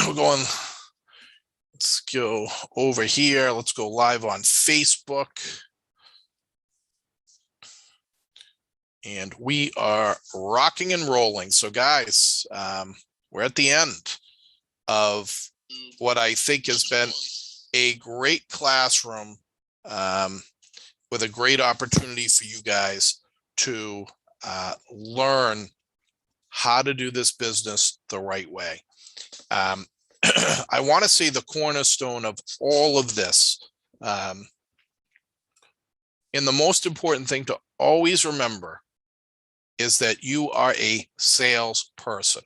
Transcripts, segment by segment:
we're going, let's go over here. Let's go live on Facebook. And we are rocking and rolling. So guys, we're at the end of what I think has been a great classroom with a great opportunity for you guys to learn how to do this business the right way. I want to say the cornerstone of all of this, and the most important thing to always remember is that you are a salesperson.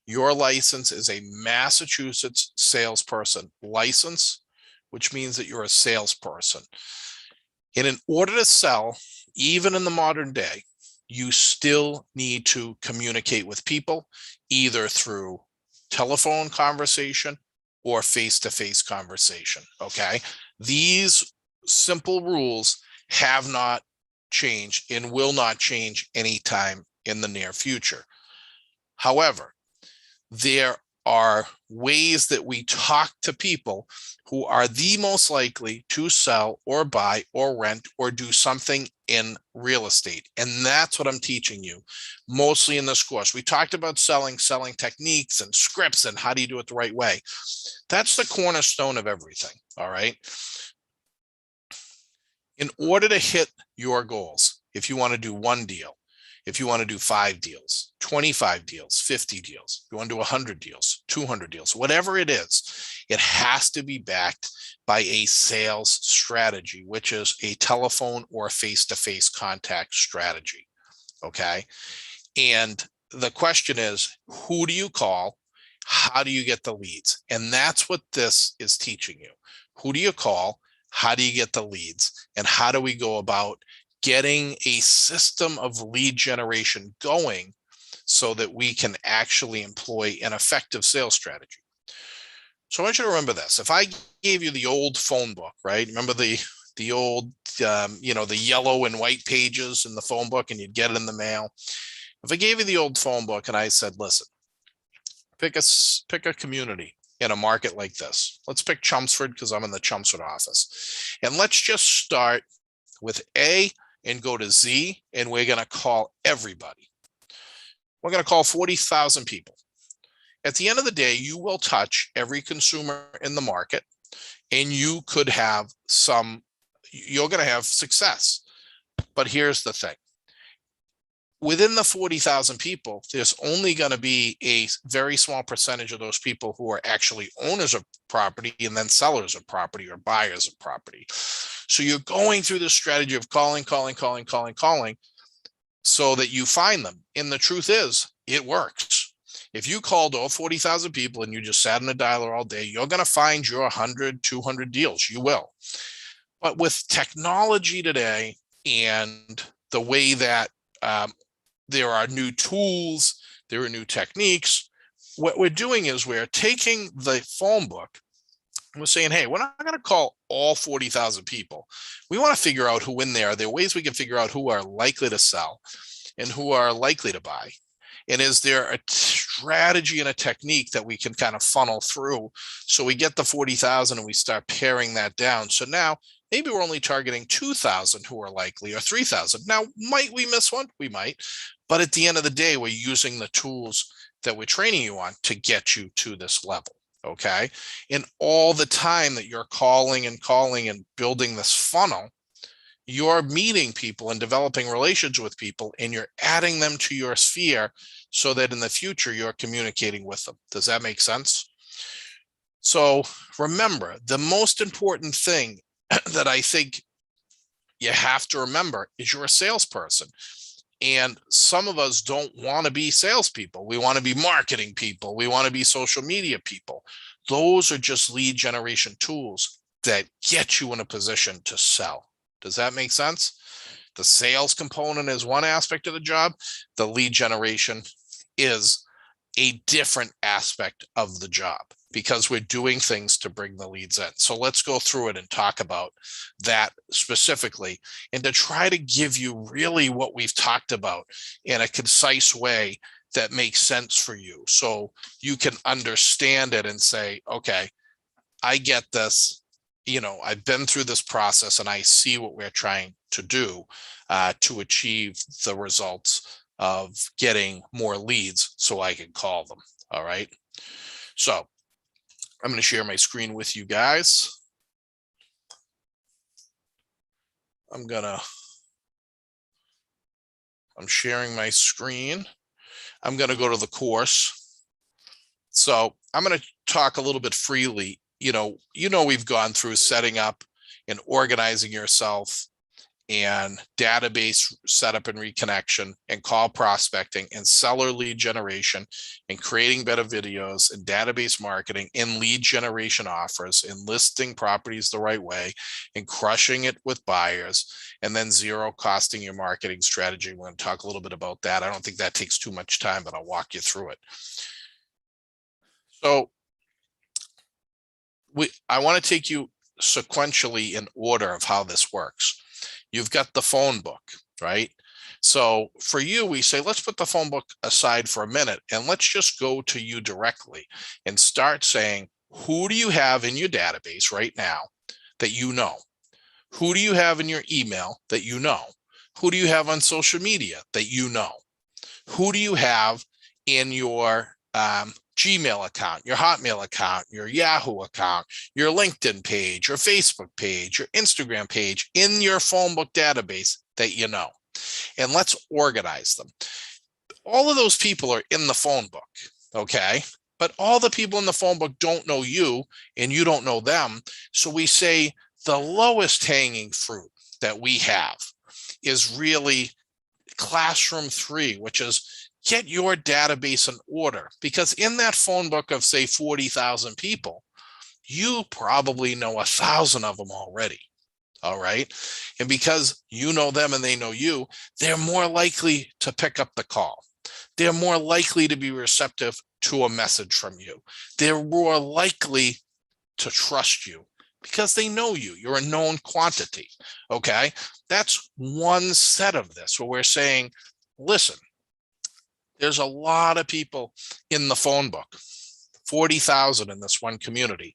Your license is a Massachusetts salesperson license, which means that you're a salesperson. And in order to sell, even in the modern day, you still need to communicate with people, either through telephone conversation or face-to-face conversation, okay? These simple rules have not change and will not change anytime in the near future. However, there are ways that we talk to people who are the most likely to sell or buy or rent or do something in real estate. And that's what I'm teaching you mostly in this course. We talked about selling techniques and scripts and how do you do it the right way. That's the cornerstone of everything, all right? In order to hit your goals, if you want to do one deal, if you want to do 5 deals, 25 deals, 50 deals, you want to do 100 deals, 200 deals, whatever it is, it has to be backed by a sales strategy, which is a telephone or face-to-face contact strategy, okay? And the question is, who do you call? How do you get the leads? And that's what this is teaching you. Who do you call? How do you get the leads? And how do we go about getting a system of lead generation going so that we can actually employ an effective sales strategy? So I want you to remember this. If I gave you the old phone book, right? Remember the old, the yellow and white pages in the phone book, and you'd get it in the mail. If I gave you the old phone book and I said, listen, pick a community in a market like this. Let's pick Chelmsford because I'm in the Chelmsford office. And let's just start with A and go to Z, and we're going to call everybody. We're going to call 40,000 people. At the end of the day, you will touch every consumer in the market, and you could have you're going to have success. But here's the thing. Within the 40,000 people, there's only going to be a very small percentage of those people who are actually owners of property and then sellers of property or buyers of property. So you're going through this strategy of calling so that you find them. And the truth is, it works. If you called all 40,000 people and you just sat in a dialer all day, you're going to find your 100, 200 deals. You will. But with technology today and the way that there are new tools, there are new techniques, what we're doing is we're taking the phone book and we're saying, hey, we're not going to call all 40,000 people. We want to figure out who in there. There are ways we can figure out who are likely to sell and who are likely to buy. And is there a strategy and a technique that we can kind of funnel through so we get the 40,000 and we start paring that down? So now maybe we're only targeting 2,000 who are likely or 3,000. Now, might we miss one? We might. But at the end of the day, we're using the tools that we're training you on to get you to this level, okay? And all the time that you're calling and building this funnel, you're meeting people and developing relations with people, and you're adding them to your sphere so that in the future, you're communicating with them. Does that make sense? So remember, the most important thing that I think you have to remember is you're a salesperson. And some of us don't want to be salespeople. We want to be marketing people. We want to be social media people. Those are just lead generation tools that get you in a position to sell. Does that make sense? The sales component is one aspect of the job. The lead generation is a different aspect of the job because we're doing things to bring the leads in. So let's go through it and talk about that specifically and to try to give you really what we've talked about in a concise way that makes sense for you, so you can understand it and say, okay, I get this. I've been through this process and I see what we're trying to do to achieve the results of getting more leads so I can call them. All right. So I'm going to share my screen with you guys. I'm sharing my screen. I'm going to go to the course. So I'm going to talk a little bit freely. We've gone through setting up and organizing yourself and database setup and reconnection and call prospecting and seller lead generation and creating better videos and database marketing and lead generation offers and listing properties the right way and crushing it with buyers, and then zero costing your marketing strategy. We're going to talk a little bit about that. I don't think that takes too much time, but I'll walk you through it. So I want to take you sequentially in order of how this works. You've got the phone book, right? So for you, we say, let's put the phone book aside for a minute and let's just go to you directly and start saying, who do you have in your database right now that you know? Who do you have in your email that you know? Who do you have on social media that you know? Who do you have in your Gmail account, your Hotmail account, your Yahoo account, your LinkedIn page, your Facebook page, your Instagram page in your phone book database that you know? And let's organize them. All of those people are in the phone book, okay? But all the people in the phone book don't know you and you don't know them. So we say the lowest hanging fruit that we have is really classroom 3, which is get your database in order, because in that phone book of say 40,000 people, you probably know 1,000 of them already. All right. And because you know them and they know you, they're more likely to pick up the call. They're more likely to be receptive to a message from you. They're more likely to trust you because they know you. You're a known quantity. Okay. That's one set of this where we're saying, listen, there's a lot of people in the phone book, 40,000 in this one community.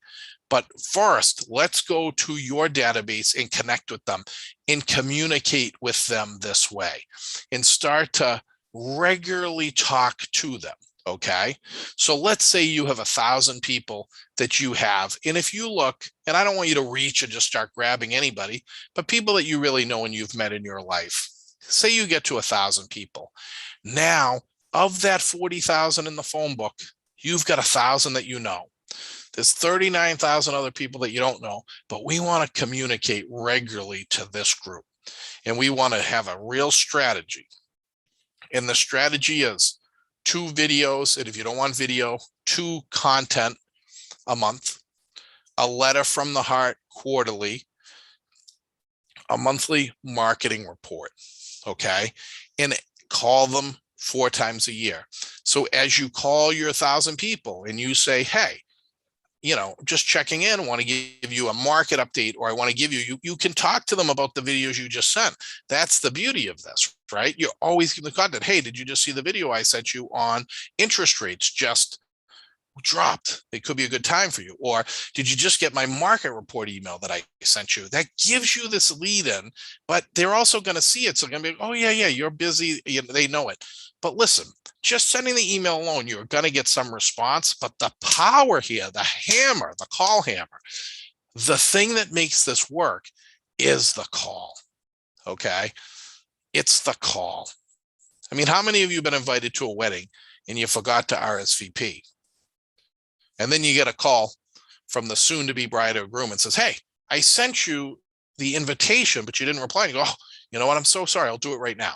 But first, let's go to your database and connect with them and communicate with them this way and start to regularly talk to them. Okay. So let's say you have 1,000 people that you have. And if you look, and I don't want you to reach and just start grabbing anybody, but people that you really know and you've met in your life, say you get to 1,000 people. Now, of that 40,000 in the phone book, you've got 1,000 that you know. There's 39,000 other people that you don't know, but we want to communicate regularly to this group. And we want to have a real strategy. And the strategy is 2 videos. And if you don't want video, 2 content a month, a letter from the heart quarterly, a monthly marketing report. Okay. And call them 4 times a year. So as you call your 1,000 people and you say, hey, just checking in, want to give you a market update, or I want to give you can talk to them about the videos you just sent. That's the beauty of this, right? You're always giving the content. Hey, did you just see the video I sent you on interest rates just dropped? It could be a good time for you. Or did you just get my market report email that I sent you? That gives you this lead in, but they're also going to see it. So they're going to be, oh yeah, you're busy. They know it. But listen, just sending the email alone, you're going to get some response. But the power here, the hammer, the call hammer, the thing that makes this work is the call. Okay. It's the call. I mean, how many of you have been invited to a wedding and you forgot to RSVP? And then you get a call from the soon-to-be bride or groom and says, hey, I sent you the invitation, but you didn't reply. And you go, oh, you know what? I'm so sorry. I'll do it right now.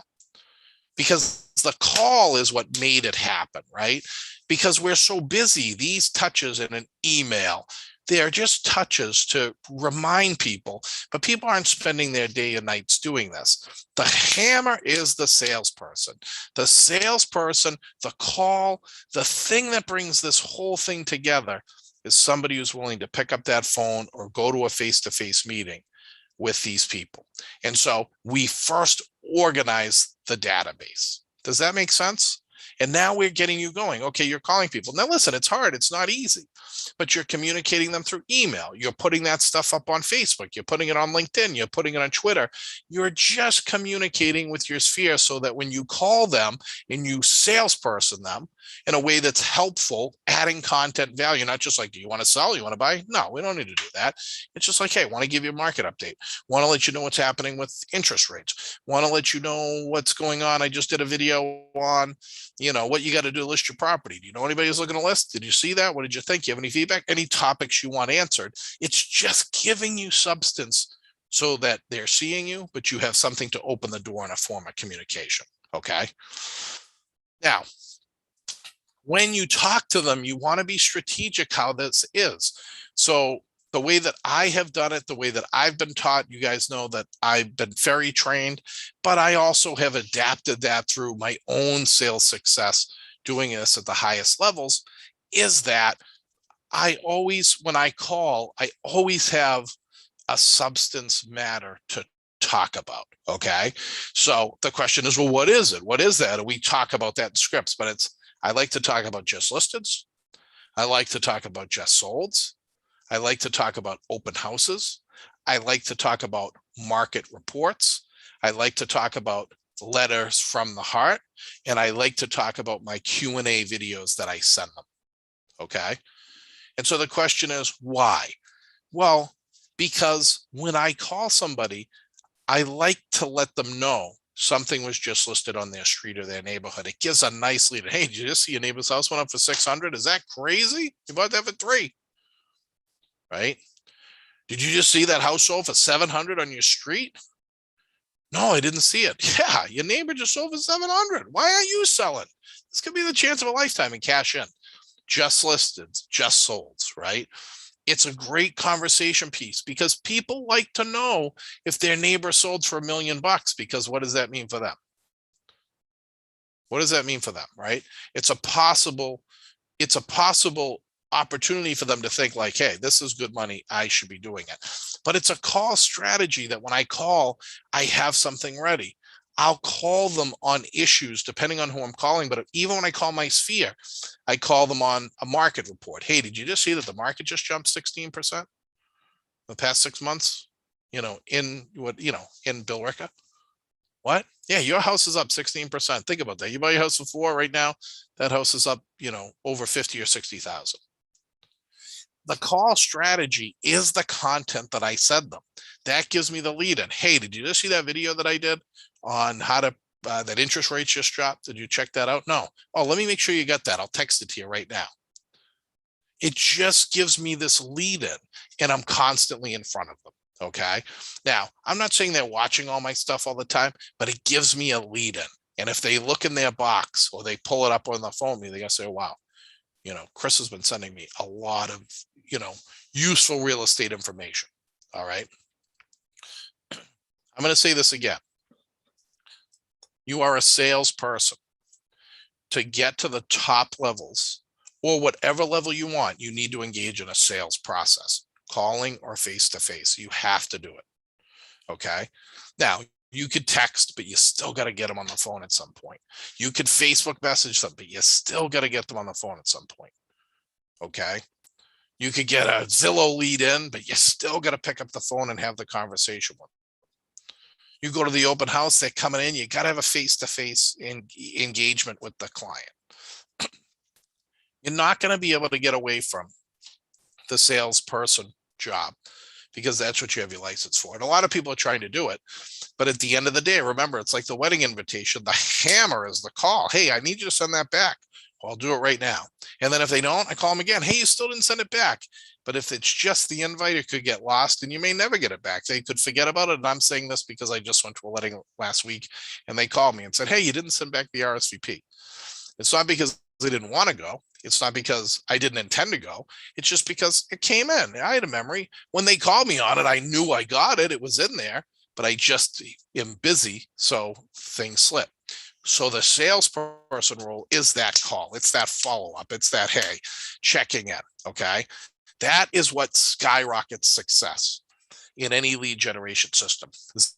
Because the call is what made it happen, right? Because we're so busy, these touches in an email, they are just touches to remind people, but people aren't spending their day and nights doing this. The hammer is the salesperson. The salesperson, the call, the thing that brings this whole thing together is somebody who's willing to pick up that phone or go to a face-to-face meeting with these people. And so we first organize the database. Does that make sense? And now we're getting you going. Okay, you're calling people. Now listen, it's hard. It's not easy, but you're communicating them through email. You're putting that stuff up on Facebook. You're putting it on LinkedIn. You're putting it on Twitter. You're just communicating with your sphere so that when you call them and you salesperson them in a way that's helpful, adding content value, not just like, do you want to sell? You want to buy? No, we don't need to do that. It's just like, hey, want to give you a market update. Want to let you know what's happening with interest rates. Want to let you know what's going on. I just did a video on, what you got to do to list your property. Do you know anybody who's looking to list? Did you see that? What did you think? You have any feedback? Any topics you want answered? It's just giving you substance so that they're seeing you, but you have something to open the door in a form of communication. Okay. Now, when you talk to them, you want to be strategic how this is. So the way that I have done it, the way that I've been taught, you guys know that I've been very trained, but I also have adapted that through my own sales success doing this at the highest levels, is that when I call, I always have a substance matter to talk about. Okay. So the question is, well, what is it? What is that? And we talk about that in scripts, but I like to talk about just listeds. I like to talk about just solds. I like to talk about open houses. I like to talk about market reports. I like to talk about letters from the heart. And I like to talk about my Q&A videos that I send them. Okay. And so the question is, why? Well, because when I call somebody, I like to let them know something was just listed on their street or their neighborhood. It gives a nice lead. Hey, did you just see your neighbor's house went up for 600? Is that crazy? You bought that for 3, right? Did you just see that house sold for 700 on your street? No, I didn't see it. Yeah, your neighbor just sold for 700. Why aren't you selling? This could be the chance of a lifetime and cash in. Just listed, just solds, right? It's a great conversation piece because people like to know if their neighbor sold for $1 million, because what does that mean for them? What does that mean for them, right? It's a possible opportunity for them to think like, hey, this is good money. I should be doing it. But it's a call strategy that when I call, I have something ready. I'll call them on issues depending on who I'm calling. But even when I call my sphere, I call them on a market report. Hey, did you just see that the market just jumped 16% in the past 6 months? In Bill Ricca? What? Yeah, your house is up 16%. Think about that. You buy your house for 4 right now. That house is up, over 50 or 60,000. The call strategy is the content that I send them. That gives me the lead in. Hey, did you just see that video that I did on how to, that interest rates just dropped? Did you check that out? No. Oh, let me make sure you got that. I'll text it to you right now. It just gives me this lead in and I'm constantly in front of them. Okay. Now, I'm not saying they're watching all my stuff all the time, but it gives me a lead in. And if they look in their box or they pull it up on the phone, they're going to say, wow, Chris has been sending me a lot of, useful real estate information. All right. I'm going to say this again. You are a salesperson. To get to the top levels or whatever level you want, you need to engage in a sales process, calling or face-to-face. You have to do it. Okay. Now, you could text, but you still got to get them on the phone at some point. You could Facebook message them, but you still got to get them on the phone at some point. Okay. You could get a Zillow lead in, but you still got to pick up the phone and have the conversation with them. You go to the open house, they're coming in, you got to have a face-to-face engagement with the client. You're not going to be able to get away from the salesperson job because that's what you have your license for. And a lot of people are trying to do it. But at the end of the day, remember, it's like the wedding invitation. The hammer is the call. Hey, I need you to send that back. Well, I'll do it right now. And then if they don't, I call them again. Hey, you still didn't send it back. But if it's just the invite, it could get lost and you may never get it back. They could forget about it. And I'm saying this because I just went to a wedding last week and they called me and said, hey, you didn't send back the RSVP. It's not because they didn't want to go. It's not because I didn't intend to go. It's just because it came in. I had a memory. When they called me on it, I knew I got it. It was in there, but I just am busy. So things slip. So the salesperson role is that call. It's that follow-up. It's that, hey, checking in. Okay. That is what skyrockets success in any lead generation system.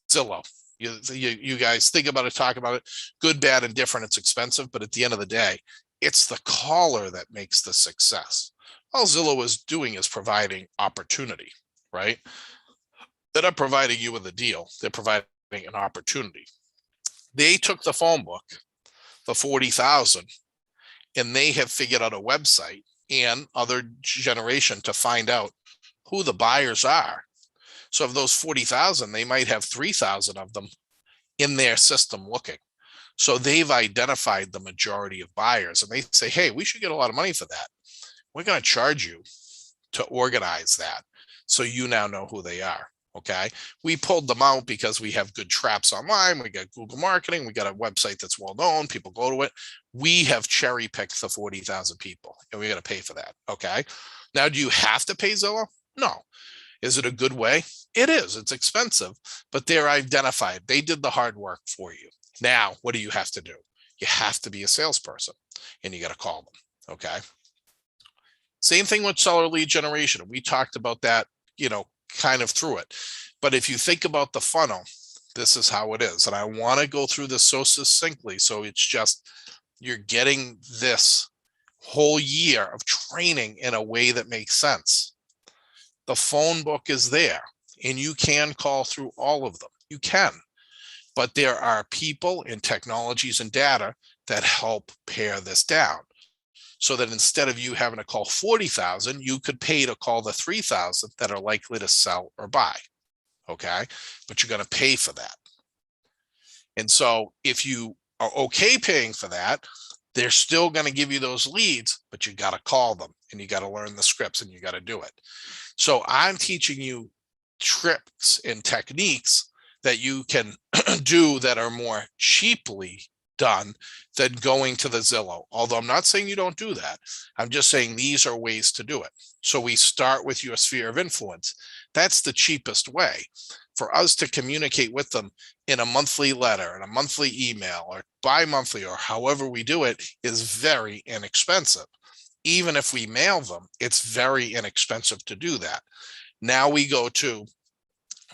Zillow, You guys think about it, talk about it, good, bad, and different. It's expensive, but at the end of the day, it's the caller that makes the success. All Zillow is doing is providing opportunity, right? They're not providing you with a deal. They're providing an opportunity. They took the phone book, the 40,000, and they have figured out a website and other generation to find out who the buyers are. So of those 40,000, they might have 3,000 of them in their system looking. So they've identified the majority of buyers and they say, hey, we should get a lot of money for that. We're going to charge you to organize that. So you now know who they are. Okay. We pulled them out because we have good traps online. We got Google marketing. We got a website that's well known. People go to it. We have cherry picked the 40,000 people and we got to pay for that. Okay. Now, do you have to pay Zillow? No. Is it a good way? It is. It's expensive, but they're identified. They did the hard work for you. Now, what do you have to do? You have to be a salesperson and you got to call them. Okay. Same thing with seller lead generation. We talked about that, kind of through it. But if you think about the funnel, this is how it is. And I want to go through this so succinctly. So it's just, you're getting this whole year of training in a way that makes sense. The phone book is there and you can call through all of them. You can, but there are people and technologies and data that help pare this down. So that instead of you having to call 40,000, you could pay to call the 3,000 that are likely to sell or buy. Okay. But you're going to pay for that. And so if you are okay paying for that, they're still going to give you those leads, but you got to call them and you got to learn the scripts and you got to do it. So I'm teaching you tricks and techniques that you can do that are more cheaply done than going to the Zillow. Although I'm not saying you don't do that. I'm just saying these are ways to do it. So we start with your sphere of influence. That's the cheapest way for us to communicate with them in a monthly letter and a monthly email or bi-monthly or however we do it is very inexpensive. Even if we mail them, it's very inexpensive to do that. Now we go to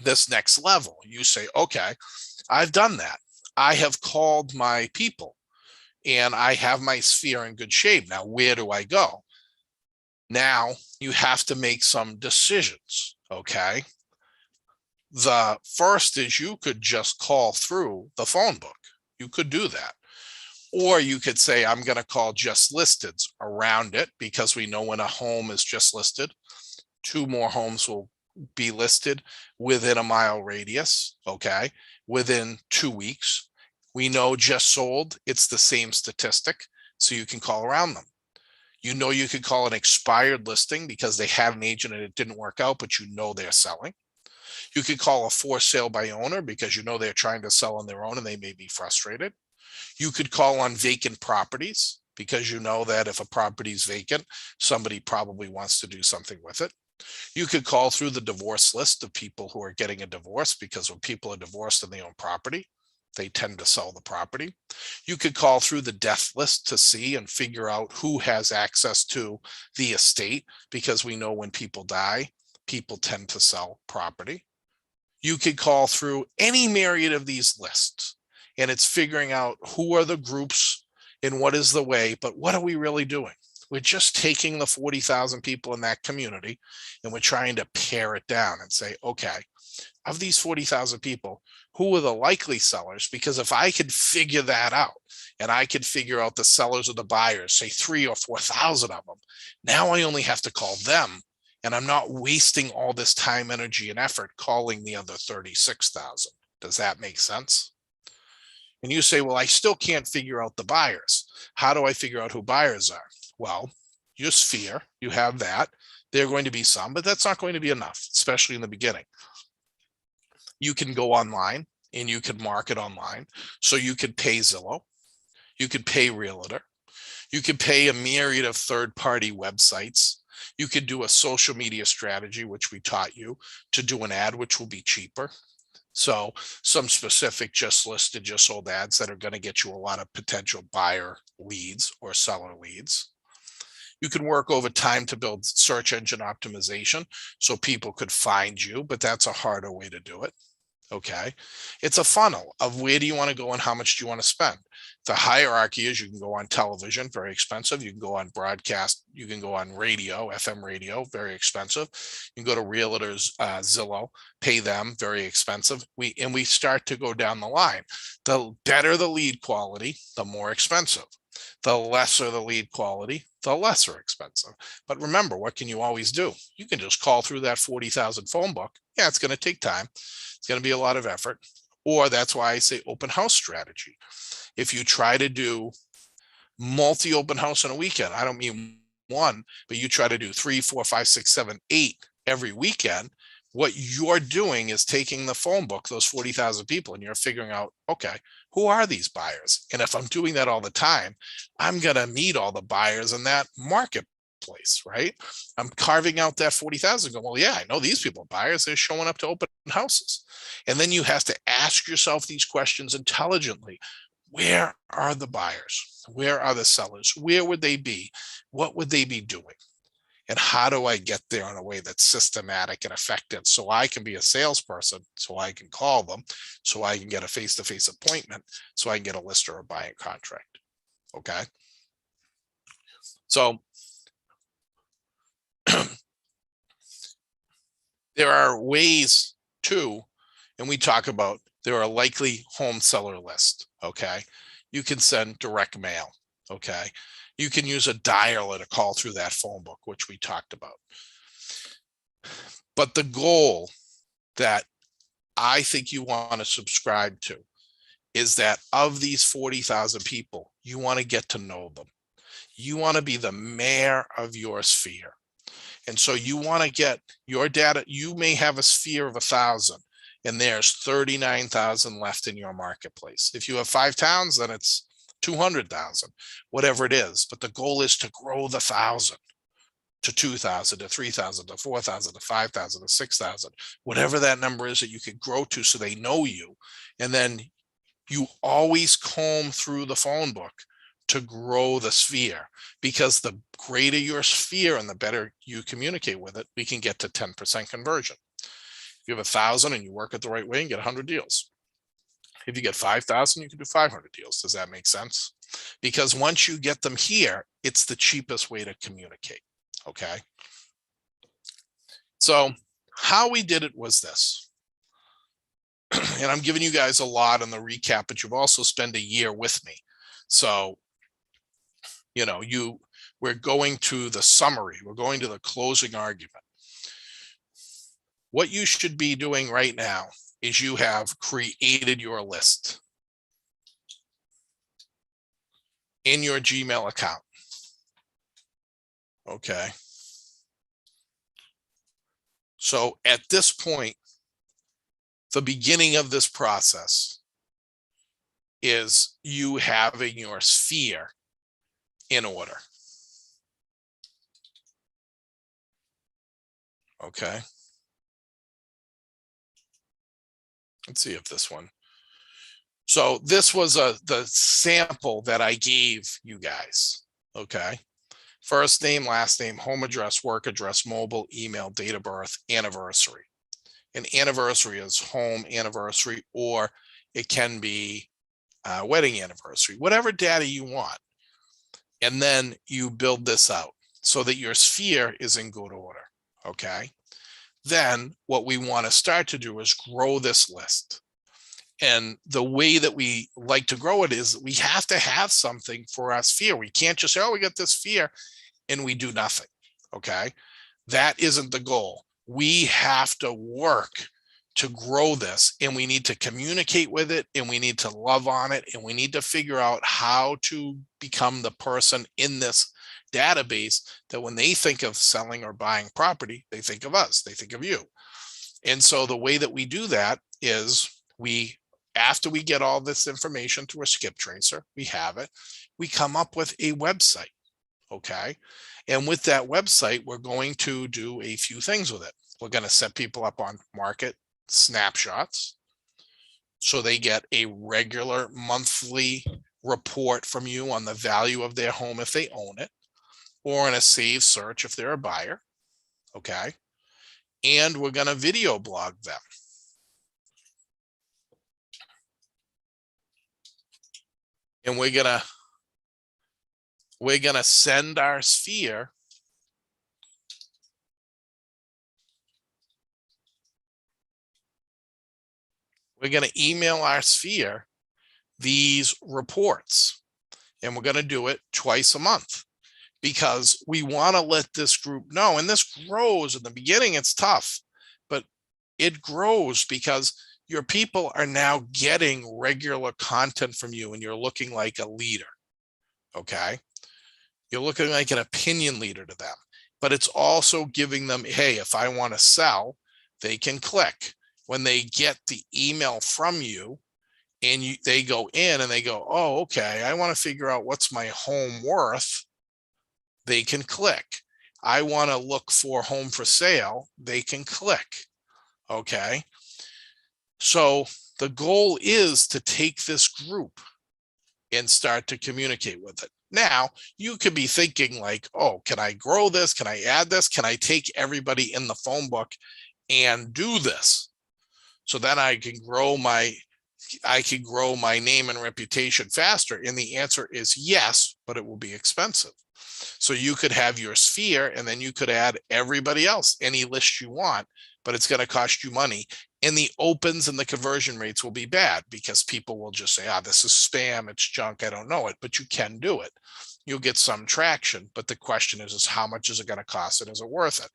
this next level. You say, okay, I've done that. I have called my people and I have my sphere in good shape. Now, where do I go? Now you have to make some decisions. Okay. The first is you could just call through the phone book. You could do that. Or you could say, I'm going to call just listeds around it because we know when a home is just listed, 2 more homes will be listed within a mile radius. Okay. Within 2 weeks. We know just sold, it's the same statistic, so you can call around them. You could call an expired listing because they had an agent and it didn't work out, but they're selling. You could call a for sale by owner because they're trying to sell on their own and they may be frustrated. You could call on vacant properties because that if a property is vacant, somebody probably wants to do something with it. You could call through the divorce list of people who are getting a divorce because when people are divorced and they own property, they tend to sell the property. You could call through the death list to see and figure out who has access to the estate because we know when people die, people tend to sell property. You could call through any myriad of these lists and it's figuring out who are the groups and what is the way, but what are we really doing? We're just taking the 40,000 people in that community and we're trying to pare it down and say, okay, of these 40,000 people, who are the likely sellers? Because if I could figure that out and I could figure out the sellers or the buyers, say 3,000 or 4,000 of them, now I only have to call them and I'm not wasting all this time, energy, and effort calling the other 36,000. Does that make sense? And you say, well, I still can't figure out the buyers. How do I figure out who buyers are? Well, your sphere, you have that. There are going to be some, but that's not going to be enough, especially in the beginning. You can go online and you can market online. So you could pay Zillow, you could pay Realtor, you could pay a myriad of third-party websites. You could do a social media strategy, which we taught you, to do an ad, which will be cheaper. So some specific just listed, just sold ads that are going to get you a lot of potential buyer leads or seller leads. You can work over time to build search engine optimization so people could find you, but that's a harder way to do it. Okay. It's a funnel of where do you want to go and how much do you want to spend. The hierarchy is you can go on television, very expensive. You can go on broadcast. You can go on radio, FM radio, very expensive. You can go to realtors, Zillow, pay them, very expensive. We start to go down the line. The better the lead quality, the more expensive. The lesser the lead quality, the lesser expensive. But remember, what can you always do? You can just call through that 40,000 phone book. Yeah, it's going to take time. It's going to be a lot of effort. Or that's why I say open house strategy. If you try to do multi open house in a weekend, I don't mean one, but you try to do 3, 4, 5, 6, 7, 8 every weekend, what you're doing is taking the phone book, those 40,000 people, and you're figuring out, okay, who are these buyers? And if I'm doing that all the time, I'm going to meet all the buyers in that marketplace, right? I'm carving out that 40,000 going, well, yeah, I know these people, buyers, they're showing up to open houses. And then you have to ask yourself these questions intelligently. Where are the buyers? Where are the sellers? Where would they be? What would they be doing? And how do I get there in a way that's systematic and effective so I can be a salesperson, so I can call them, so I can get a face-to-face appointment, so I can get a list or a buying contract. Okay. So there are ways too, and we talk about there are likely home seller list. Okay. You can send direct mail. Okay. You can use a dialer to call through that phone book, which we talked about. But the goal that I think you want to subscribe to is that of these 40,000 people, you want to get to know them. You want to be the mayor of your sphere. And so you want to get your data. You may have a sphere of 1,000 and there's 39,000 left in your marketplace. If you have 5 towns, then it's 200,000, whatever it is. But the goal is to grow the 1,000 to 2,000 to 3,000 to 4,000 to 5,000 to 6,000, whatever that number is that you could grow to so they know you. And then you always comb through the phone book to grow the sphere, because the greater your sphere and the better you communicate with it, we can get to 10% conversion. If you have 1,000 and you work it the right way and get 100 deals. If you get 5,000, you can do 500 deals. Does that make sense? Because once you get them here, it's the cheapest way to communicate. Okay. So how we did it was this. And I'm giving you guys a lot on the recap, but you've also spent a year with me. So, you know, we're going to the summary. We're going to the closing argument. What you should be doing right now is you have created your list in your Gmail account. Okay. So at this point, the beginning of this process is you having your sphere in order. Okay. Let's see if this one. So this was the sample that I gave you guys. Okay. First name, last name, home address, work address, mobile, email, date of birth, anniversary. An anniversary is home anniversary, or it can be wedding anniversary, whatever data you want. And then you build this out so that your sphere is in good order. Okay. Then what we want to start to do is grow this list. And the way that we like to grow it is we have to have something for our sphere. We can't just say, oh, we got this sphere and we do nothing. Okay. That isn't the goal. We have to work to grow this, and we need to communicate with it, and we need to love on it, and we need to figure out how to become the person in this database that when they think of selling or buying property, they think of us, they think of you. And so the way that we do that is after we get all this information through a skip tracer, we have it, we come up with a website. Okay. And with that website, we're going to do a few things with it. We're going to set people up on market snapshots, so they get a regular monthly report from you on the value of their home if they own it, or in a saved search if they're a buyer. Okay. And we're going to video blog them. And we're gonna send our sphere email our sphere these reports, and we're going to do it twice a month because we want to let this group know. And this grows. In the beginning, it's tough, but it grows because your people are now getting regular content from you, and you're looking like a leader. Okay. You're looking like an opinion leader to them, but it's also giving them, hey, if I want to sell, they can click. When they get the email from you, and they go in and they go, oh, okay, I want to figure out what's my home worth. They can click. I want to look for home for sale. They can click. Okay. So the goal is to take this group and start to communicate with it. Now, you could be thinking like, oh, can I grow this? Can I add this? Can I take everybody in the phone book and do this? So then I can grow my name and reputation faster. And the answer is yes, but it will be expensive. So you could have your sphere, and then you could add everybody else, any list you want, but it's going to cost you money. And the opens and the conversion rates will be bad because people will just say, this is spam, it's junk, I don't know it, but you can do it. You'll get some traction, but the question is how much is it going to cost and is it worth it?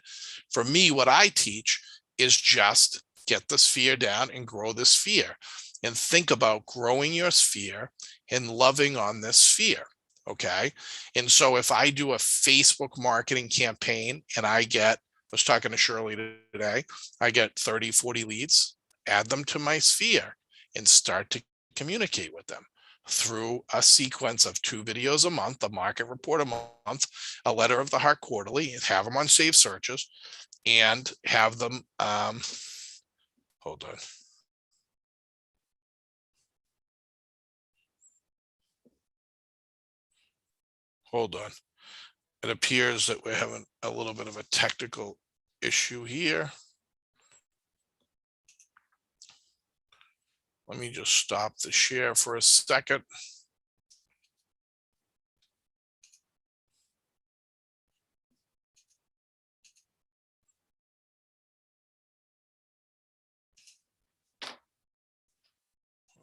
For me, what I teach is just get the sphere down and grow the sphere, and think about growing your sphere and loving on this sphere. Okay. And so if I do a Facebook marketing campaign and I was talking to Shirley today, I get 30, 40 leads, add them to my sphere and start to communicate with them through a sequence of 2 videos a month, a market report a month, a letter of the heart quarterly, and have them on saved searches, and have them, hold on. Hold on. It appears that we're having a little bit of a technical issue here. Let me just stop the share for a second.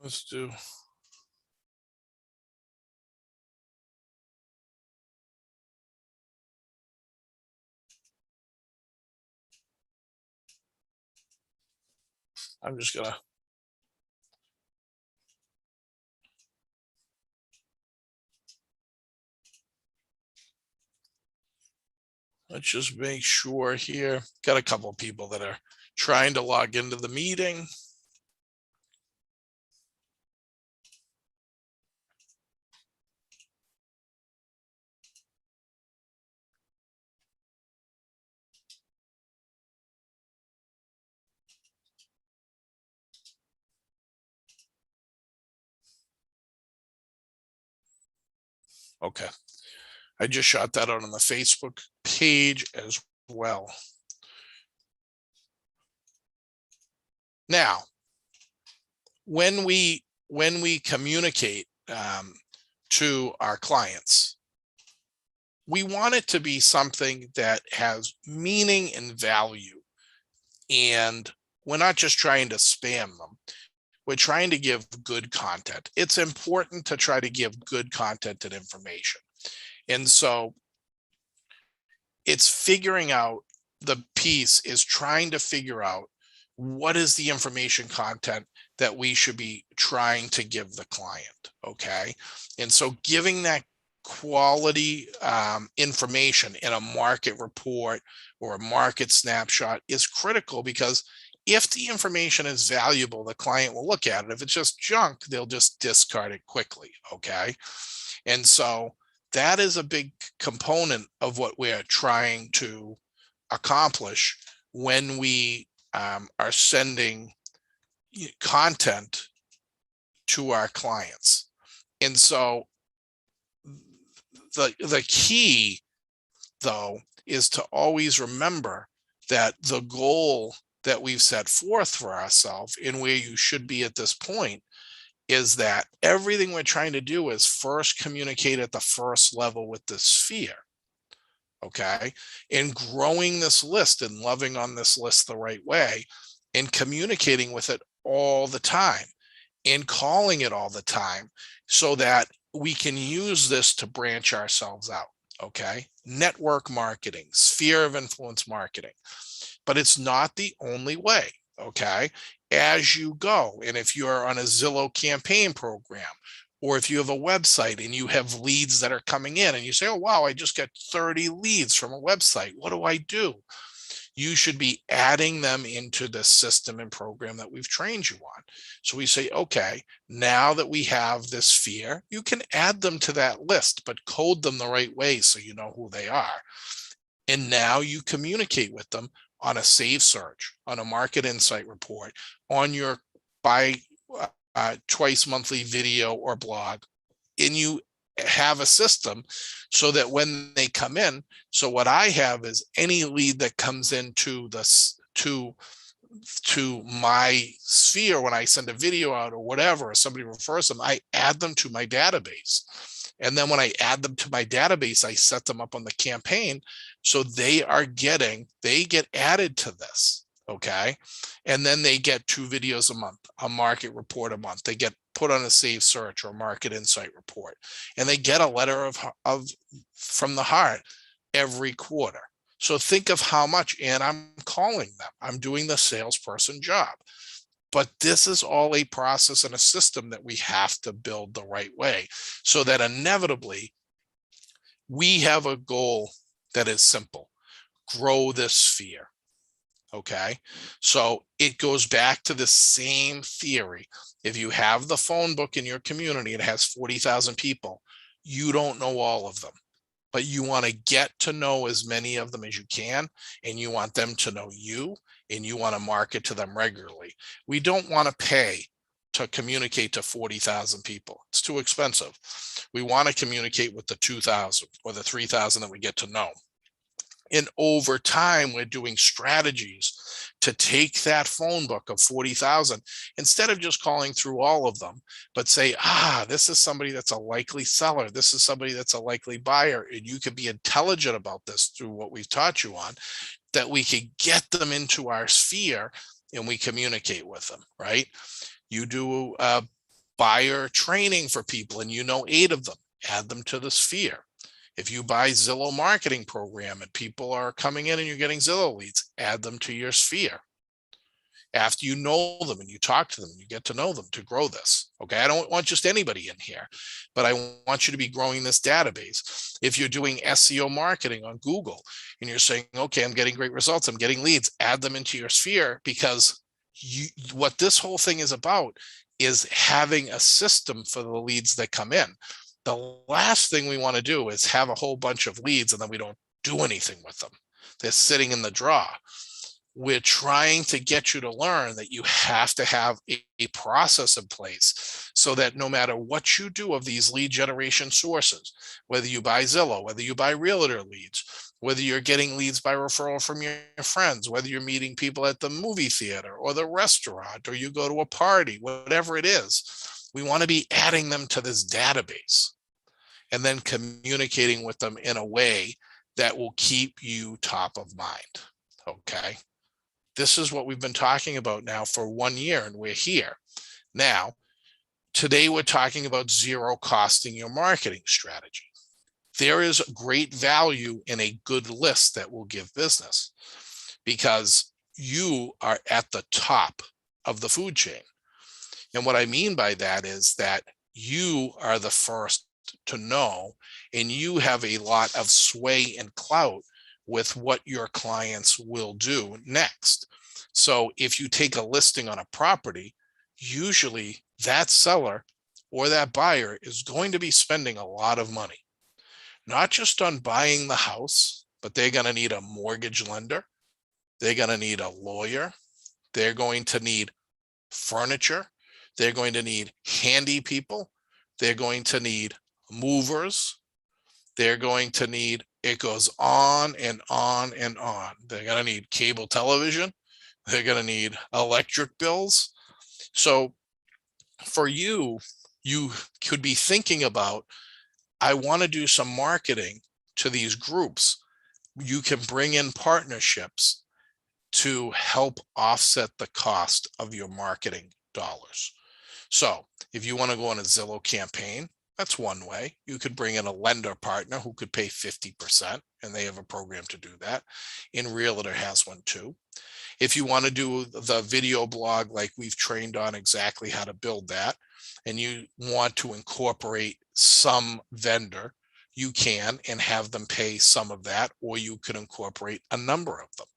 Let's do. I'm just gonna. Let's just make sure here. Got a couple of people that are trying to log into the meeting. Okay. I just shot that out on the Facebook page as well. Now, when we communicate to our clients, we want it to be something that has meaning and value. And we're not just trying to spam them. We're trying to give good content. It's important to try to give good content and information. And so it's figuring out, the piece is trying to figure out what is the information content that we should be trying to give the client. Okay. And so giving that quality information in a market report or a market snapshot is critical, because if the information is valuable, the client will look at it. If it's just junk, they'll just discard it quickly. Okay. And so that is a big component of what we're trying to accomplish when we are sending content to our clients. And so the key, though, is to always remember that the goal that we've set forth for ourselves, and where you should be at this point, is that everything we're trying to do is first communicate at the first level with the sphere. Okay. And growing this list and loving on this list the right way and communicating with it all the time and calling it all the time so that we can use this to branch ourselves out. Okay. Network marketing, sphere of influence marketing, but it's not the only way. Okay. As you go, and if you're on a Zillow campaign program, or if you have a website and you have leads that are coming in and you say, oh, wow, I just got 30 leads from a website. What do I do? You should be adding them into the system and program that we've trained you on. So we say, okay, now that we have this sphere, you can add them to that list, but code them the right way so you know who they are. And now you communicate with them on a save search, on a market insight report, on your twice monthly video or blog, and you have a system so that when they come in, so what I have is any lead that comes into this to my sphere, when I send a video out or whatever, or somebody refers them, I add them to my database. And then when I add them to my database, I set them up on the campaign. So they get added to this. Okay. And then they get 2 videos a month, a market report a month. They get put on a save search or market insight report, and they get a letter of from the heart every quarter. So think of how much, and I'm calling them. I'm doing the salesperson job. But this is all a process and a system that we have to build the right way so that inevitably we have a goal that is simple: grow this sphere. Okay. So it goes back to the same theory. If you have the phone book in your community, it has 40,000 people. You don't know all of them, but you want to get to know as many of them as you can, and you want them to know you, and you want to market to them regularly. We don't want to pay to communicate to 40,000 people. It's too expensive. We want to communicate with the 2,000 or the 3,000 that we get to know. And over time, we're doing strategies to take that phone book of 40,000, instead of just calling through all of them, but say, this is somebody that's a likely seller. This is somebody that's a likely buyer. And you can be intelligent about this through what we've taught you on, that we could get them into our sphere and we communicate with them, right? You do buyer training for people and you know 8 of them, add them to the sphere. If you buy Zillow marketing program and people are coming in and you're getting Zillow leads, add them to your sphere. After you know them and you talk to them, you get to know them to grow this. Okay. I don't want just anybody in here, but I want you to be growing this database. If you're doing SEO marketing on Google and you're saying, okay, I'm getting great results, I'm getting leads, add them into your sphere, because what this whole thing is about is having a system for the leads that come in. The last thing we want to do is have a whole bunch of leads and then we don't do anything with them. They're sitting in the drawer. We're trying to get you to learn that you have to have a process in place so that no matter what you do of these lead generation sources, whether you buy Zillow, whether you buy realtor leads, whether you're getting leads by referral from your friends, whether you're meeting people at the movie theater or the restaurant, or you go to a party, whatever it is, we want to be adding them to this database and then communicating with them in a way that will keep you top of mind. Okay. This is what we've been talking about now for 1 year, and we're here. Now, today we're talking about zero costing your marketing strategy. There is great value in a good list that will give business, because you are at the top of the food chain. And what I mean by that is that you are the first to know, and you have a lot of sway and clout with what your clients will do next. So if you take a listing on a property, usually that seller or that buyer is going to be spending a lot of money, not just on buying the house, but they're going to need a mortgage lender. They're going to need a lawyer. They're going to need furniture. They're going to need handy people. They're going to need movers. They're going to need, it goes on and on and on. They're going to need cable television. They're going to need electric bills. So For you, you could be thinking about, I want to do some marketing to these groups. You can bring in partnerships to help offset the cost of your marketing dollars. So if you want to go on a Zillow campaign, that's one way. You could bring in a lender partner who could pay 50%, and they have a program to do that. In Realtor has one too. If you want to do the video blog, like we've trained on exactly how to build that, and you want to incorporate some vendor, you can and have them pay some of that, or you could incorporate a number of them.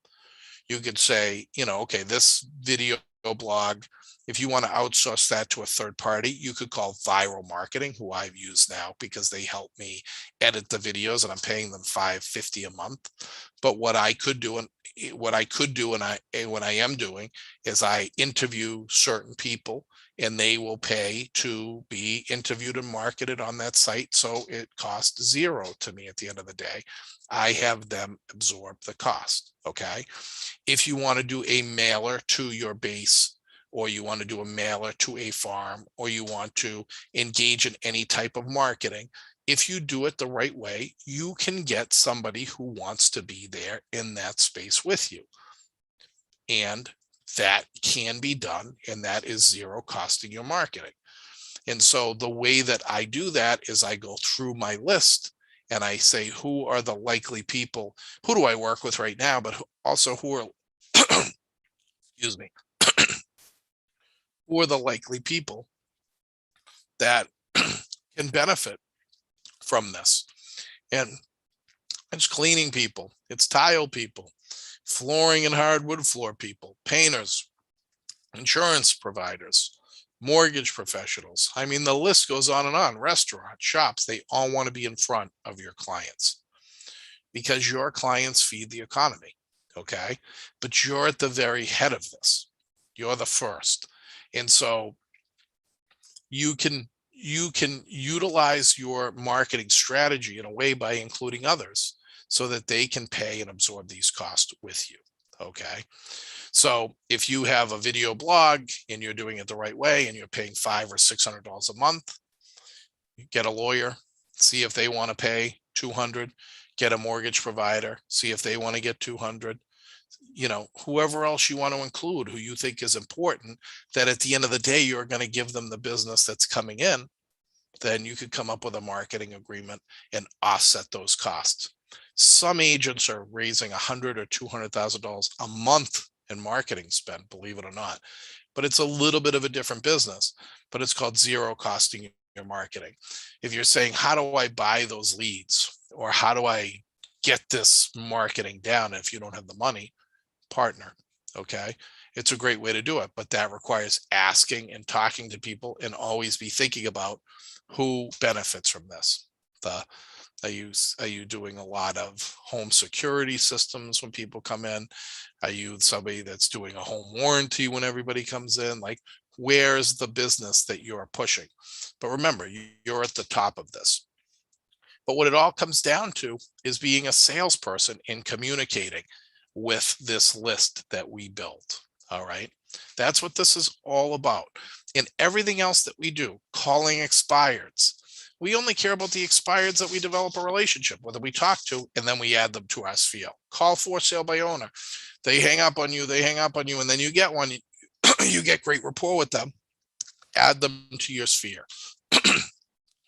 You could say, okay, this video blog, if you want to outsource that to a third party, you could call Viral Marketing, who I've used now because they help me edit the videos, and I'm paying them $5.50 a month. But what I could do, and what I am doing, is I interview certain people, and they will pay to be interviewed and marketed on that site. So it costs zero to me at the end of the day. I have them absorb the cost. Okay. If you want to do a mailer to your base, or you want to do a mailer to a farm, or you want to engage in any type of marketing, if you do it the right way, you can get somebody who wants to be there in that space with you. And that can be done, and that is zero costing your marketing. And so the way that I do that is I go through my list and I say, who are the likely people? Who do I work with right now? But also, who are, excuse me, who are the likely people that can benefit from this? And it's cleaning people, it's tile people, flooring and hardwood floor people, painters, insurance providers, mortgage professionals. I mean, the list goes on and on. Restaurants, shops, they all want to be in front of your clients because your clients feed the economy. Okay. But you're at the very head of this. You're the first. And so you can utilize your marketing strategy in a way by including others so that they can pay and absorb these costs with you. Okay. So if you have a video blog and you're doing it the right way and you're paying $500 or $600 a month, get a lawyer, see if they want to pay $200, get a mortgage provider, see if they want to get $200, whoever else you want to include, who you think is important, that at the end of the day, you're going to give them the business that's coming in. Then you could come up with a marketing agreement and offset those costs. Some agents are raising $100,000 or $200,000 a month in marketing spend, believe it or not. But it's a little bit of a different business, but it's called zero costing your marketing. If you're saying, how do I buy those leads? Or how do I get this marketing down? If you don't have the money, partner. Okay. It's a great way to do it, but that requires asking and talking to people, and always be thinking about who benefits from this. Are you doing a lot of home security systems when people come in? Are you somebody that's doing a home warranty when everybody comes in? Like, where's the business that you're pushing? But remember, you're at the top of this. But what it all comes down to is being a salesperson and communicating with this list that we built. All right. That's what this is all about. And everything else that we do, calling expireds, we only care about the expireds that we develop a relationship with, that we talk to, and then we add them to our sphere. Call for sale by owner. They hang up on you, and then you get one, you get great rapport with them, add them to your sphere.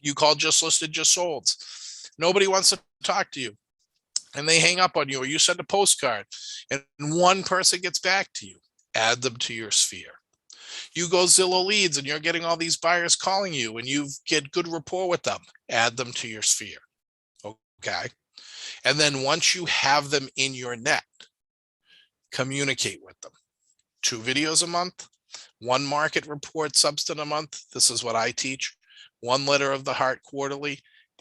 You call just listed, just sold. Nobody wants to talk to you, and they hang up on you, or you send a postcard and one person gets back to you, add them to your sphere. You go Zillow leads and you're getting all these buyers calling you and you get good rapport with them, add them to your sphere. Okay. And then once you have them in your net, communicate with them. 2 videos a month, 1 market report substance a month. This is what I teach. 1 letter of the heart quarterly.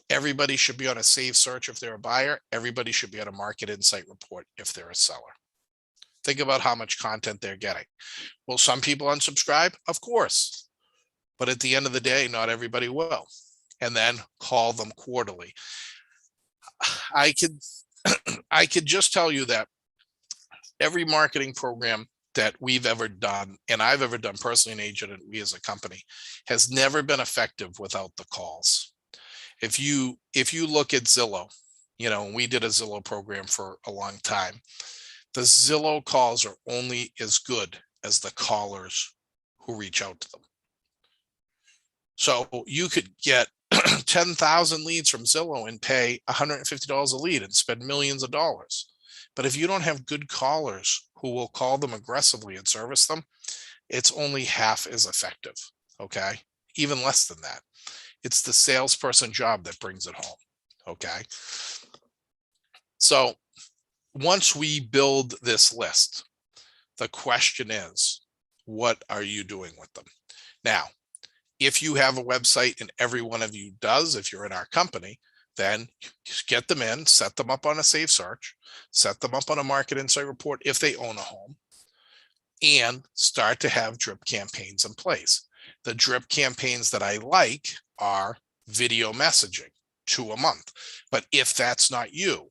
Everybody should be on a save search if they're a buyer. Everybody should be on a market insight report if they're a seller. Think about how much content they're getting. Will some people unsubscribe? Of course. But at the end of the day, not everybody will. And then call them quarterly. I could just tell you that every marketing program that we've ever done, and I've ever done personally, an agent and we as a company, has never been effective without the calls. If you look at Zillow, we did a Zillow program for a long time. The Zillow calls are only as good as the callers who reach out to them. So you could get 10,000 leads from Zillow and pay $150 a lead and spend millions of dollars. But if you don't have good callers who will call them aggressively and service them, it's only half as effective. Okay. Even less than that. It's the salesperson job that brings it home. Okay. So once we build this list, the question is, what are you doing with them? Now, if you have a website and every one of you does, if you're in our company, then get them in, set them up on a safe search, set them up on a market insight report if they own a home, and start to have drip campaigns in place. The drip campaigns that I like are video messaging, 2 a month. But if that's not you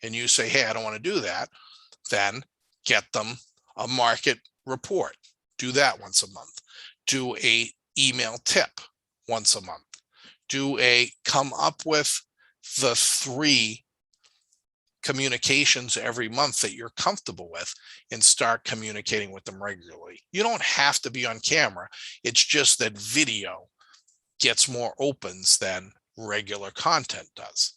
and you say, hey, I don't want to do that, then get them a market report. Do that once a month. Do a email tip once a month. Come up with the 3 communications every month that you're comfortable with and start communicating with them regularly. You don't have to be on camera. It's just that video gets more opens than regular content does.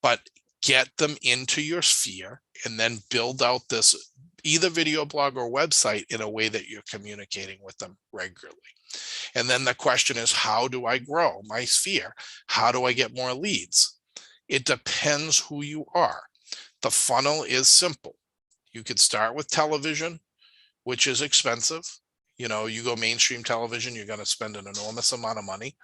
But get them into your sphere and then build out this either video blog or website in a way that you're communicating with them regularly. And then the question is, how do I grow my sphere? How do I get more leads? It depends who you are. The funnel is simple. You could start with television, which is expensive. You go mainstream television, you're going to spend an enormous amount of money,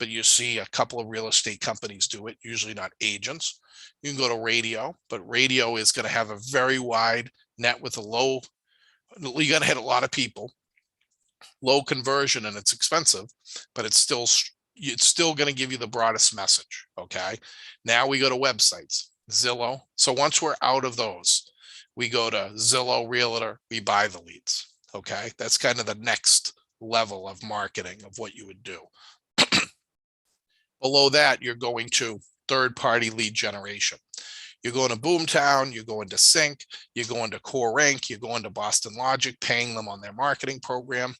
but you see a couple of real estate companies do it, usually not agents. You can go to radio, but radio is going to have a very wide net with you're going to hit a lot of people, low conversion, and it's expensive, but it's still going to give you the broadest message. Okay. Now we go to websites, Zillow. So once we're out of those, we go to Zillow, Realtor, we buy the leads. Okay. That's kind of the next level of marketing of what you would do. Below that, you're going to third-party lead generation. You're going to Boomtown, you're going to Sync, you're going to Core Rank, you're going to Boston Logic, paying them on their marketing program.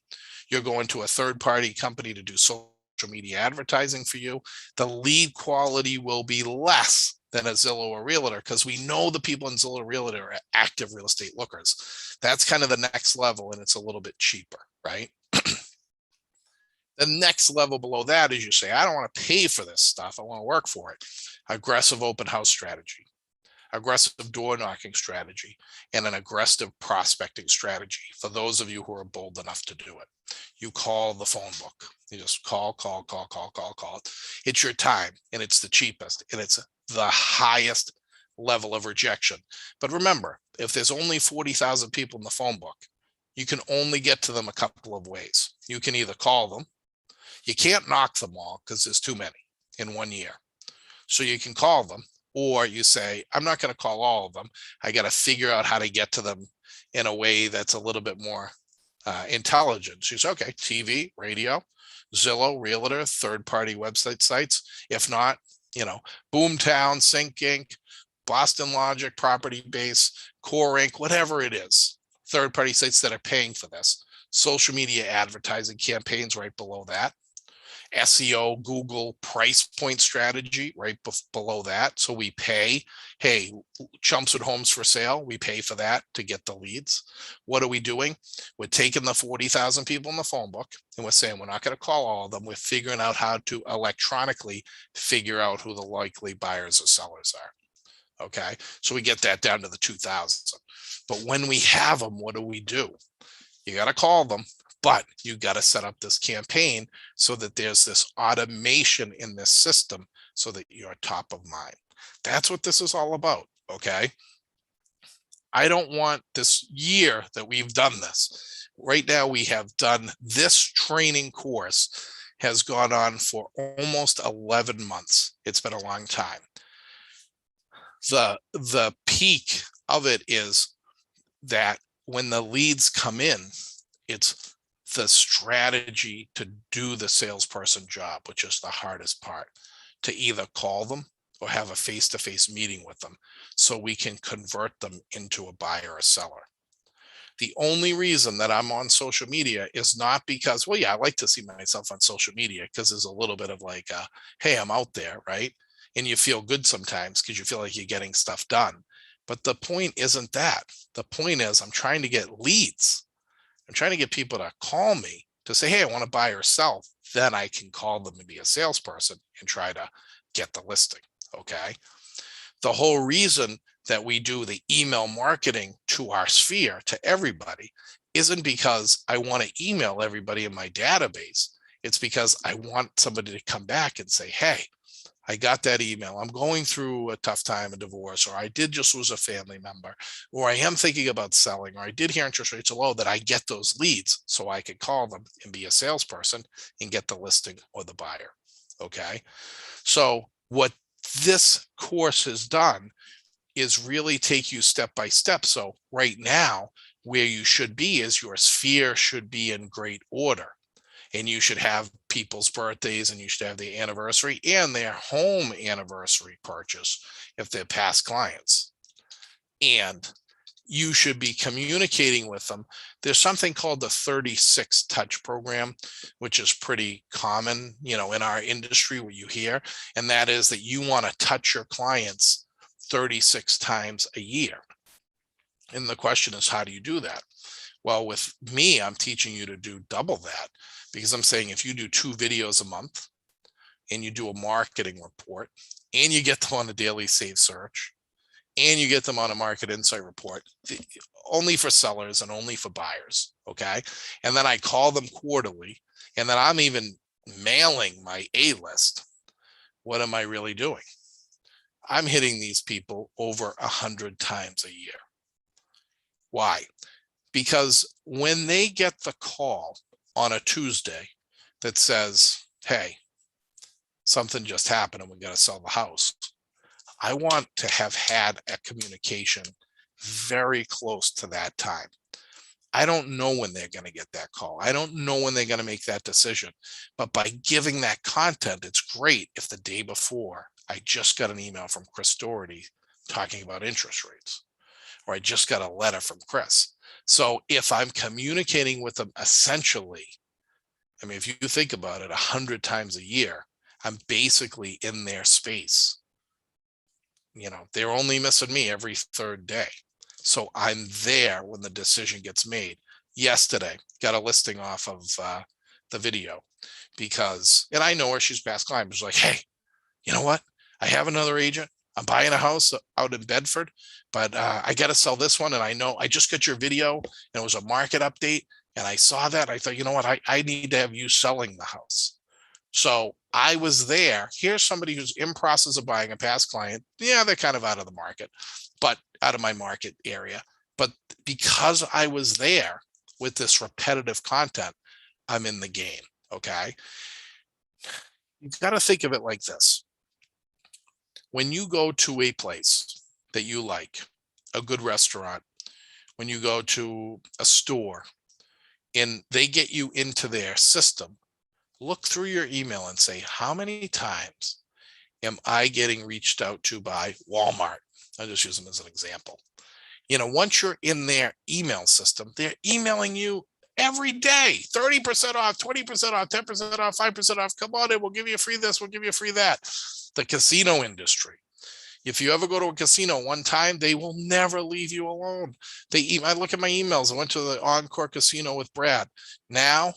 You're going to a third-party company to do social media advertising for you. The lead quality will be less than a Zillow or Realtor because we know the people in Zillow or Realtor are active real estate lookers. That's kind of the next level, and it's a little bit cheaper, right? The next level below that is you say, I don't want to pay for this stuff. I want to work for it. Aggressive open house strategy, aggressive door knocking strategy, and an aggressive prospecting strategy for those of you who are bold enough to do it. You call the phone book. You just call. It's your time, and it's the cheapest, and it's the highest level of rejection. But remember, if there's only 40,000 people in the phone book, you can only get to them a couple of ways. You can either call them. You can't knock them all because there's too many in 1 year. So you can call them, or you say, I'm not going to call all of them. I got to figure out how to get to them in a way that's a little bit more intelligent. She's okay, TV, radio, Zillow, Realtor, third-party website sites. If not, Boomtown, Sync Inc., Boston Logic, Property Base, Core Inc., whatever it is, third-party sites that are paying for this. Social media advertising campaigns right below that. SEO, Google price point strategy right below that. So we pay, hey, Chumps with Homes for Sale, we pay for that to get the leads. What are we doing? We're taking the 40,000 people in the phone book and we're saying we're not going to call all of them. We're figuring out how to electronically figure out who the likely buyers or sellers are. Okay, so we get that down to the 2,000. But when we have them, what do? You got to call them. But you got to set up this campaign so that there's this automation in this system so that you're top of mind. That's what this is all about, okay? I don't want this year that we've done this. Right now we have done this training course has gone on for almost 11 months. It's been a long time. The peak of it is that when the leads come in, it's the strategy to do the salesperson job, which is the hardest part, to either call them or have a face-to-face meeting with them so we can convert them into a buyer or seller. The only reason that I'm on social media is not because, well, yeah, I like to see myself on social media because there's a little bit of like, hey, I'm out there, right? And you feel good sometimes because you feel like you're getting stuff done. But the point isn't that. The point is I'm trying to get leads. I'm trying to get people to call me to say, hey, I want to buy or sell. Then I can call them and be a salesperson and try to get the listing. Okay. The whole reason that we do the email marketing to our sphere, to everybody, isn't because I want to email everybody in my database. It's because I want somebody to come back and say, hey, I got that email. I'm going through a tough time, a divorce, or I did just lose a family member, or I am thinking about selling, or I did hear interest rates are low, that I get those leads so I could call them and be a salesperson and get the listing or the buyer. Okay. So what this course has done is really take you step by step. So right now, where you should be is your sphere should be in great order. And you should have people's birthdays, and you should have the anniversary and their home anniversary purchase if they're past clients. And you should be communicating with them. There's something called the 36 touch program, which is pretty common, in our industry, what you hear. And that is that you want to touch your clients 36 times a year. And the question is, how do you do that? Well, with me, I'm teaching you to do double that, because I'm saying if you do 2 videos a month and you do a marketing report and you get them on a daily save search and you get them on a market insight report, only for sellers and only for buyers. Okay. And then I call them quarterly, and then I'm even mailing my A list. What am I really doing? I'm hitting these people over 100 times a year. Why? Because when they get the call on a Tuesday that says, hey, something just happened and we got to sell the house, I want to have had a communication very close to that time. I don't know when they're going to get that call. I don't know when they're going to make that decision. But by giving that content, it's great if the day before I just got an email from Chris Doherty talking about interest rates, or I just got a letter from Chris. So if I'm communicating with them essentially, I mean, if you think about it, 100 times a year, I'm basically in their space. They're only missing me every third day. So I'm there when the decision gets made. Yesterday, got a listing off of the video and I know her, she's past client. She's like, hey, you know what? I have another agent. I'm buying a house out in Bedford, but I got to sell this one. And I know I just got your video and it was a market update. And I saw that. I thought, you know what? I need to have you selling the house. So I was there. Here's somebody who's in process of buying, a past client. Yeah, they're kind of out of the market, but out of my market area. But because I was there with this repetitive content, I'm in the game. Okay. You've got to think of it like this. When you go to a place that you like, a good restaurant, when you go to a store and they get you into their system, look through your email and say, how many times am I getting reached out to by Walmart? I'll just use them as an example. Once you're in their email system, they're emailing you every day, 30% off, 20% off, 10% off, 5% off. Come on in, we'll give you a free this, we'll give you a free that. The casino industry. If you ever go to a casino one time, they will never leave you alone. I look at my emails. I went to the Encore Casino with Brad. Now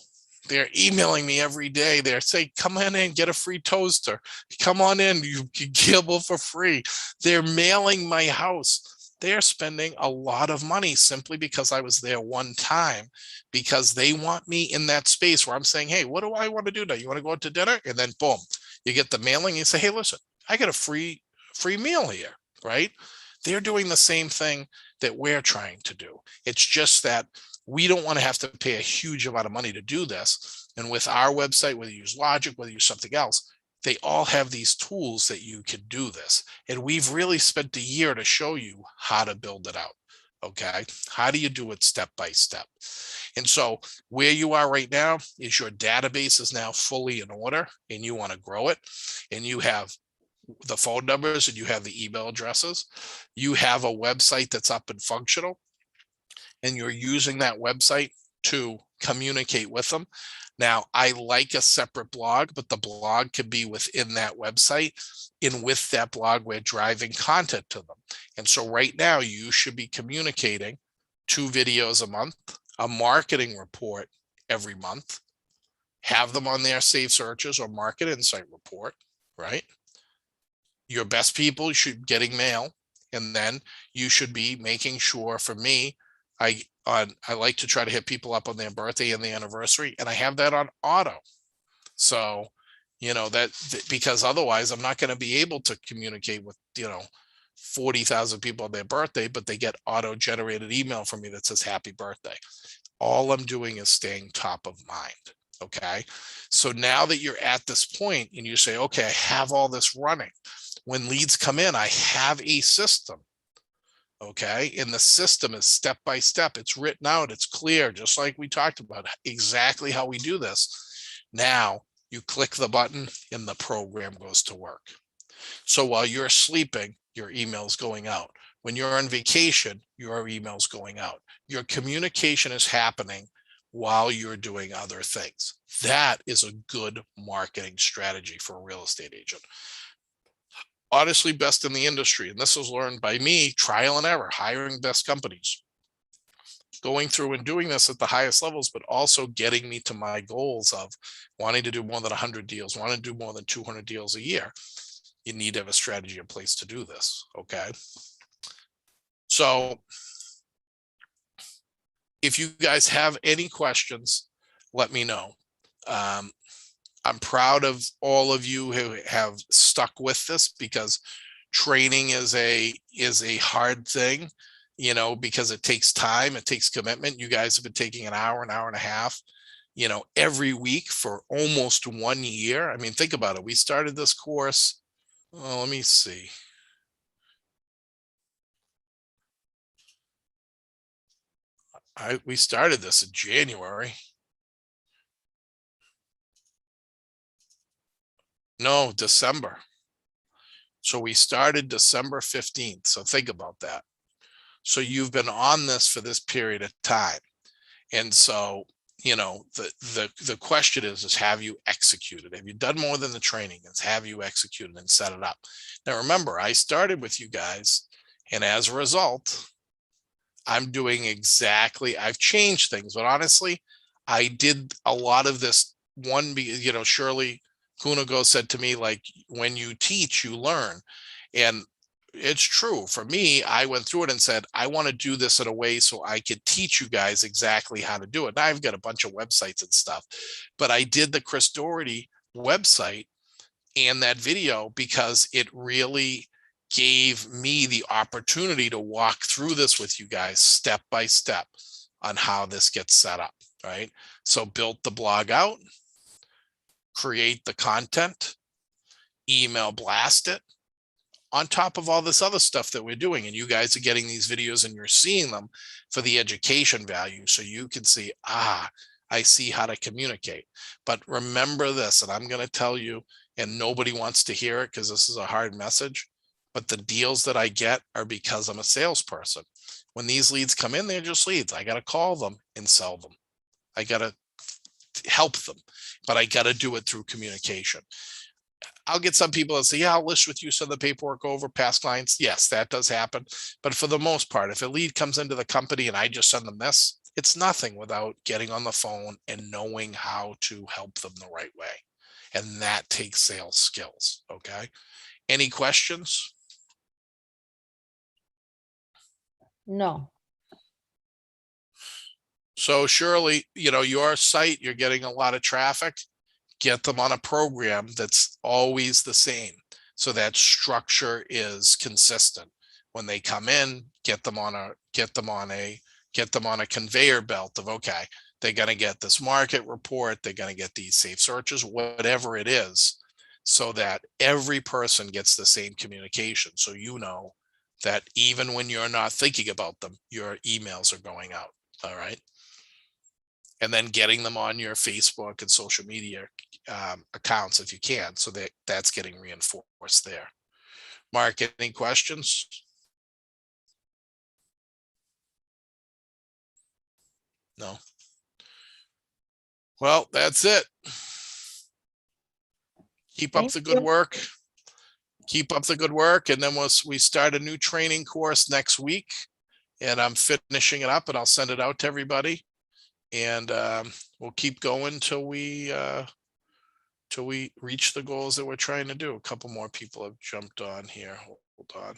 they're emailing me every day. They're saying, come on in, get a free toaster. Come on in, you can gamble for free. They're mailing my house. They're spending a lot of money simply because I was there one time, because they want me in that space where I'm saying, hey, what do I want to do now? You want to go out to dinner? And then boom, you get the mailing. You say, hey, listen, I got a free meal here, right? They're doing the same thing that we're trying to do. It's just that we don't want to have to pay a huge amount of money to do this. And with our website, whether you use Logic, whether you use something else, they all have these tools that you can do this. And we've really spent a year to show you how to build it out. Okay. How do you do it step by step? And so where you are right now is your database is now fully in order and you want to grow it. And you have the phone numbers and you have the email addresses. You have a website that's up and functional, and you're using that website to communicate with them. Now, I like a separate blog, but the blog can be within that website. And with that blog, we're driving content to them. And so right now, you should be communicating 2 videos a month, a marketing report every month, have them on their Safe Searches or Market Insight report, right? Your best people should be getting mail. And then you should be making sure, for me, I like to try to hit people up on their birthday and the anniversary, and I have that on auto. So, that because otherwise I'm not going to be able to communicate with, 40,000 people on their birthday, but they get auto generated email from me that says happy birthday. All I'm doing is staying top of mind. Okay. So now that you're at this point and you say, okay, I have all this running. When leads come in, I have a system. Okay. And the system is step by step. It's written out. It's clear, just like we talked about exactly how we do this. Now you click the button and the program goes to work. So while you're sleeping, your email's going out. When you're on vacation, your email's going out. Your communication is happening while you're doing other things. That is a good marketing strategy for a real estate agent. Honestly, best in the industry. And this was learned by me, trial and error, hiring best companies, going through and doing this at the highest levels, but also getting me to my goals of wanting to do more than 100 deals, wanting to do more than 200 deals a year. You need to have a strategy in place to do this. Okay. So if you guys have any questions, let me know. I'm proud of all of you who have stuck with this, because training is a hard thing, because it takes time, it takes commitment. You guys have been taking an hour and a half, every week for almost 1 year. I mean, think about it. We started this course. Well, let me see. We started this in January. No, December. So we started December 15th. So think about that. So you've been on this for this period of time. And so, the question is have you executed? Have you done more than the training? Is have you executed and set it up? Now, remember, I started with you guys, and as a result, I'm doing I've changed things, but honestly, I did a lot of this Shirley Kunago said to me, like, when you teach, you learn. And it's true. For me, I went through it and said, I want to do this in a way so I could teach you guys exactly how to do it. Now I've got a bunch of websites and stuff, but I did the Chris Doherty website and that video because it really gave me the opportunity to walk through this with you guys step by step on how this gets set up, right? So built the blog out, create the content, email blast it, on top of all this other stuff that we're doing. And you guys are getting these videos and you're seeing them for the education value. So you can see, I see how to communicate. But remember this, and I'm going to tell you, and nobody wants to hear it because this is a hard message, but the deals that I get are because I'm a salesperson. When these leads come in, they're just leads. I got to call them and sell them. I got to help them, but I got to do it through communication. I'll get some people that say, yeah, I'll list with you, send the paperwork over, past clients. Yes, that does happen. But for the most part, if a lead comes into the company and I just send them this, it's nothing without getting on the phone and knowing how to help them the right way. And that takes sales skills. Okay. Any questions? No. So Shirley, your site, you're getting a lot of traffic. Get them on a program that's always the same, so that structure is consistent. When they come in, get them on a conveyor belt of, okay, they're going to get this market report, they're going to get these Safe Searches, whatever it is, so that every person gets the same communication. So that even when you're not thinking about them, your emails are going out. All right. And then getting them on your Facebook and social media accounts if you can, so that that's getting reinforced there. Mark, any questions? No. Well, that's it. Keep up Thank the good you. work. Keep up the good work. And then we start a new training course next week. And I'm finishing it up and I'll send it out to everybody. And we'll keep going till we reach the goals that we're trying to do. A couple more people have jumped on here. Hold on.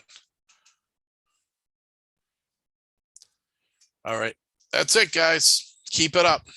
All right. That's it, guys. Keep it up.